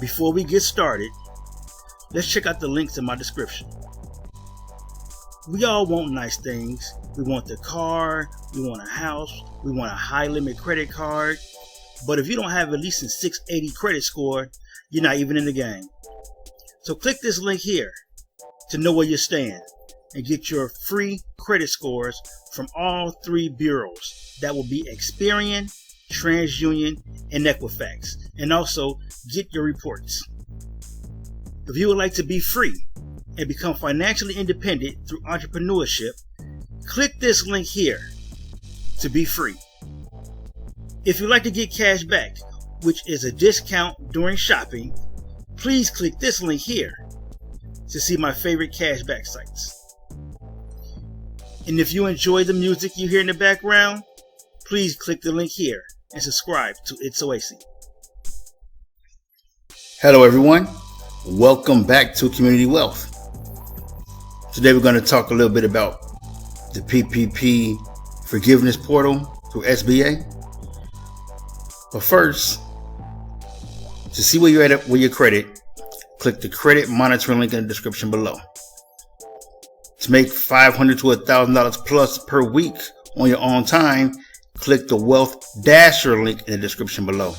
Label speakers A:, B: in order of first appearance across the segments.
A: before we get started, let's check out the links in my description. We all want nice things. We want the car, we want a house, we want a high limit credit card. But if you don't have at least a 680 credit score, you're not even in the game. So click this link here to know where you stand and get your free credit scores from all three bureaus. That will be Experian, TransUnion, and Equifax. And also get your reports. If you would like to be free and become financially independent through entrepreneurship, click this link here to be free. If you'd like to get cash back, which is a discount during shopping, please click this link here to see my favorite cashback sites. And if you enjoy the music you hear in the background, please click the link here and subscribe to It's Oasis. Hello everyone, welcome back to Community Wealth. Today we're going to talk a little bit about the PPP forgiveness portal through SBA. But first, to see where you're at with your credit, click the credit monitoring link in the description below. To make $500 to $1,000 plus per week on your own time, click the Wealth Dasher link in the description below.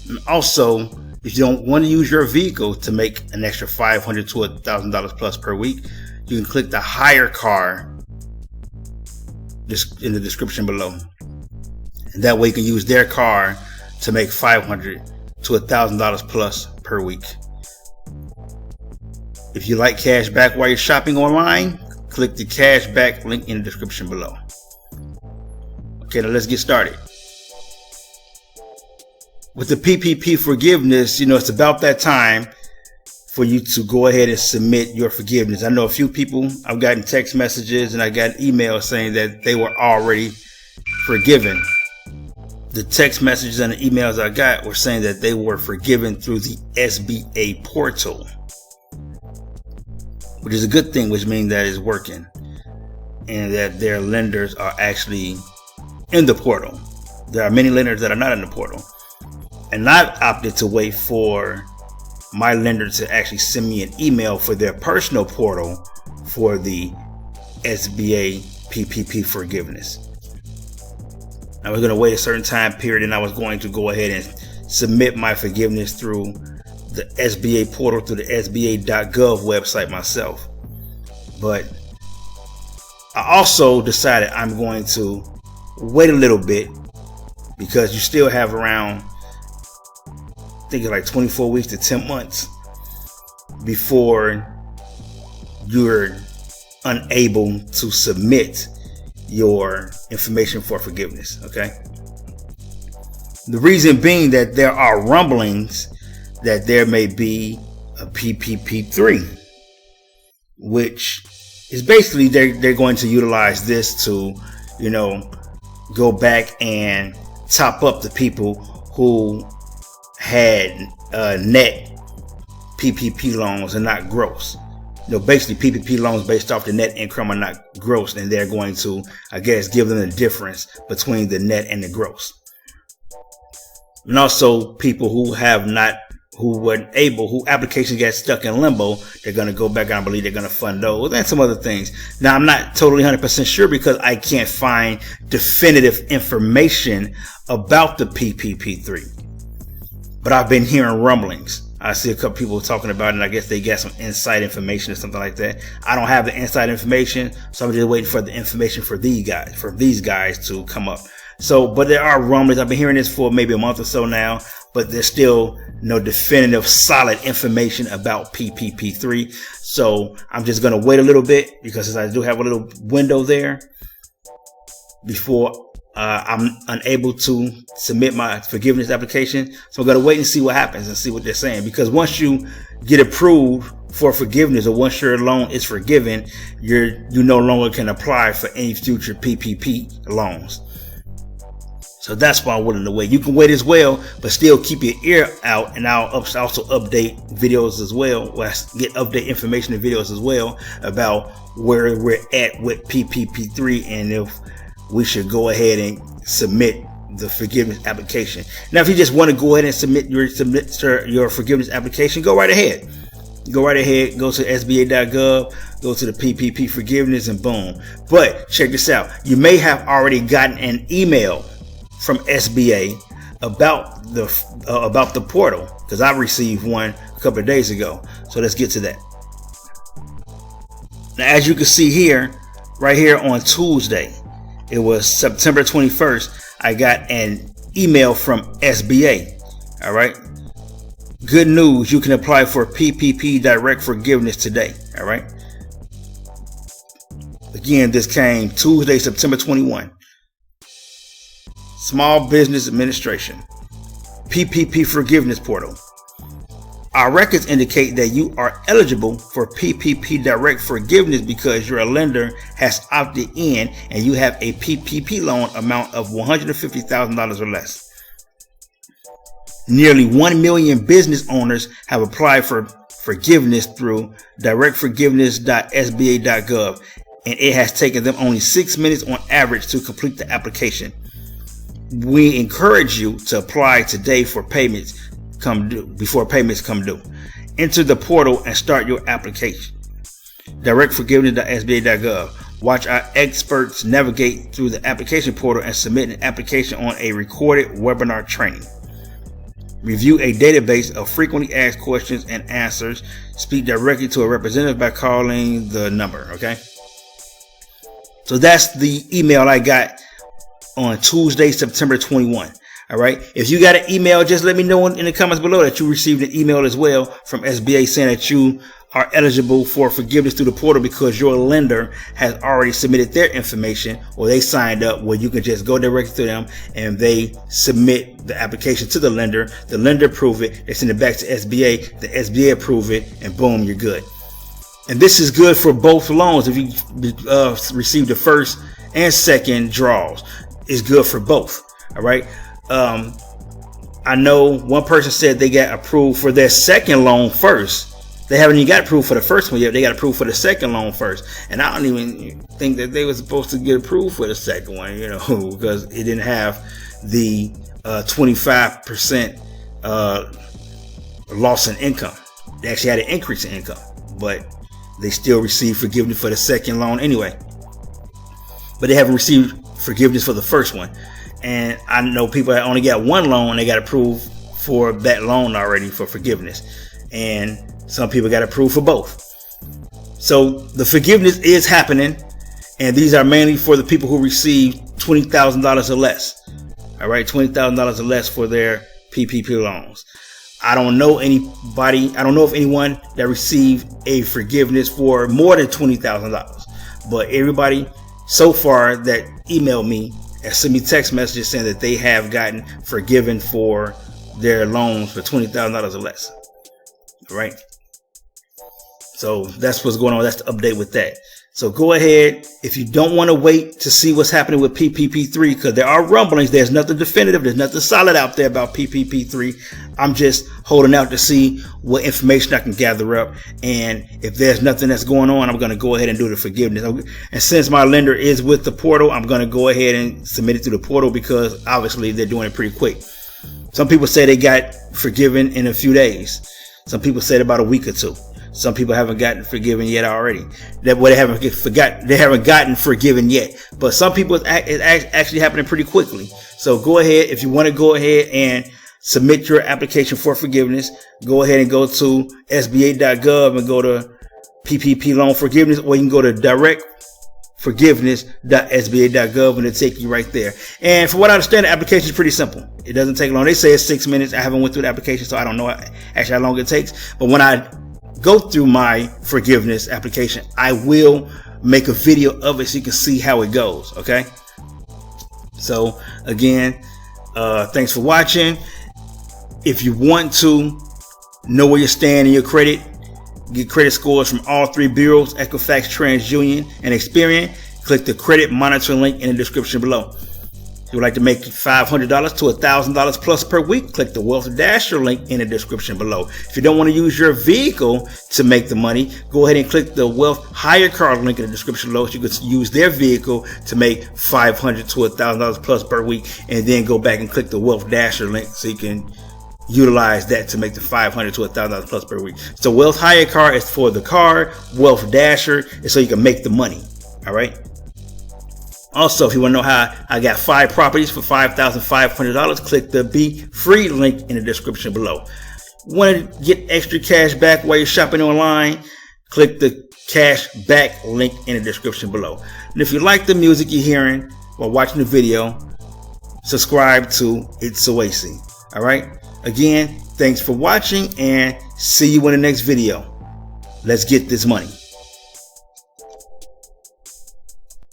A: And also, if you don't want to use your vehicle to make an extra $500 to $1,000 plus per week, you can click the Hire Car in the description below. And that way you can use their car to make $500 to $1,000 plus per week. If you like cash back while you're shopping online, click the Cashback link in the description below. Okay, now let's get started. With the PPP forgiveness, it's about that time for you to go ahead and submit your forgiveness. I know a few people, I've gotten text messages and I got emails saying that they were already forgiven. The text messages and the emails I got were saying that they were forgiven through the SBA portal, which is a good thing, which means that it's working and that their lenders are actually in the portal. There are many lenders that are not in the portal. And I've opted to wait for my lender to actually send me an email for their personal portal for the SBA PPP forgiveness. I was going to wait a certain time period and I was going to go ahead and submit my forgiveness through the SBA portal, through the SBA.gov website myself. But I also decided I'm going to wait a little bit because you still have around, I think it's like 24 weeks to 10 months before you're unable to submit your information for forgiveness. Okay. The reason being that there are rumblings that there may be a PPP3, which is basically they're going to utilize this to, go back and top up the people who had net PPP loans and not gross. Basically PPP loans based off the net income are not gross, and they're going to, I guess, give them the difference between the net and the gross. And also people who weren't able, who applications got stuck in limbo, they're going to go back. I believe they're going to fund those and some other things. Now, I'm not totally 100% sure because I can't find definitive information about the PPP3, but I've been hearing rumblings. I see a couple people talking about it, and I guess they got some inside information or something like that. I don't have the inside information, so I'm just waiting for the information for these guys to come up. So, but there are rumblings. I've been hearing this for maybe a month or so now, but there's still no definitive solid information about PPP3. So I'm just going to wait a little bit because I do have a little window there before I'm unable to submit my forgiveness application. So I'm going to wait and see what happens and see what they're saying, because once you get approved for forgiveness, or once your loan is forgiven, you no longer can apply for any future PPP loans. So that's why I'm willing to wait. You can wait as well, but still keep your ear out, and I'll also update videos as well. Get update information and videos as well about where we're at with PPP3 and if we should go ahead and submit the forgiveness application. Now, if you just want to go ahead and submit your forgiveness application, go right ahead. Go right ahead, go to SBA.gov, go to the PPP forgiveness, and boom. But check this out. You may have already gotten an email from SBA about the portal, because I received one a couple of days ago. So let's get to that. Now, as you can see here, right here on Tuesday, it was September 21st, I got an email from SBA. All right. Good news, you can apply for PPP direct forgiveness today. All right. Again, this came Tuesday, September 21. Small Business Administration, PPP forgiveness portal. Our records indicate that you are eligible for PPP direct forgiveness because your lender has opted in and you have a PPP loan amount of $150,000 or less. Nearly 1 million business owners have applied for forgiveness through directforgiveness.sba.gov, and it has taken them only 6 minutes on average to complete the application. We encourage you to apply today before payments come due. Enter the portal and start your application. Directforgiveness.sba.gov. Watch our experts navigate through the application portal and submit an application on a recorded webinar training. Review a database of frequently asked questions and answers. Speak directly to a representative by calling the number. Okay. So that's the email I got on Tuesday, September 21. All right. If you got an email, just let me know in the comments below that you received an email as well from SBA saying that you are eligible for forgiveness through the portal because your lender has already submitted their information, or they signed up, where you can just go directly to them and they submit the application to the lender approve it, they send it back to SBA, the SBA approve it, and boom, you're good. And this is good for both loans. If you receive the first and second draws, it's good for both. All right. I know one person said they got approved for their second loan first. They haven't even got approved for the first one yet. They got approved for the second loan first. And I don't even think that they were supposed to get approved for the second one, because it didn't have the 25% loss in income. They actually had an increase in income, but they still received forgiveness for the second loan anyway. But they haven't received forgiveness for the first one. And I know people that only got one loan, they got approved for that loan already for forgiveness. And some people got approved for both. So the forgiveness is happening. And these are mainly for the people who receive $20,000 or less. All right, $20,000 or less for their PPP loans. I don't know of anyone that received a forgiveness for more than $20,000. But everybody so far that emailed me and sent me text messages saying that they have gotten forgiven for their loans for $20,000 or less. All right. So that's what's going on. That's the update with that. So go ahead. If you don't want to wait to see what's happening with PPP3, because there are rumblings, there's nothing definitive, there's nothing solid out there about PPP3. I'm just holding out to see what information I can gather up. And if there's nothing that's going on, I'm going to go ahead and do the forgiveness. And since my lender is with the portal, I'm going to go ahead and submit it through the portal because obviously they're doing it pretty quick. Some people say they got forgiven in a few days. Some people said about a week or two. Some people haven't gotten forgiven yet already. They haven't gotten forgiven yet. But some people it's actually happening pretty quickly. So go ahead. If you want to go ahead and submit your application for forgiveness, go ahead and go to SBA.gov and go to PPP loan forgiveness, or you can go to directforgiveness.sba.gov and it'll take you right there. And from what I understand, the application is pretty simple. It doesn't take long. They say it's 6 minutes. I haven't went through the application, so I don't know actually how long it takes. But when I go through my forgiveness application, I will make a video of it so you can see how it goes. Okay. So again, thanks for watching. If you want to know where you stand in your credit, get credit scores from all three bureaus, Equifax, TransUnion, and Experian, click the credit monitoring link in the description below. If you would like to make $500 to $1,000 plus per week, click the Wealth Dasher link in the description below. If you don't want to use your vehicle to make the money, go ahead and click the Wealth Hire Car link in the description below. So you can use their vehicle to make $500 to $1,000 plus per week, and then go back and click the Wealth Dasher link so you can utilize that to make the $500 to $1,000 plus per week. So Wealth Hire Car is for the car, Wealth Dasher is so you can make the money. All right. Also, if you want to know how I got 5 properties for $5,500, click the Be Free link in the description below. Want to get extra cash back while you're shopping online? Click the Cashback link in the description below. And if you like the music you're hearing while watching the video, subscribe to It's Oasis. All right. Again, thanks for watching, and see you in the next video. Let's get this money.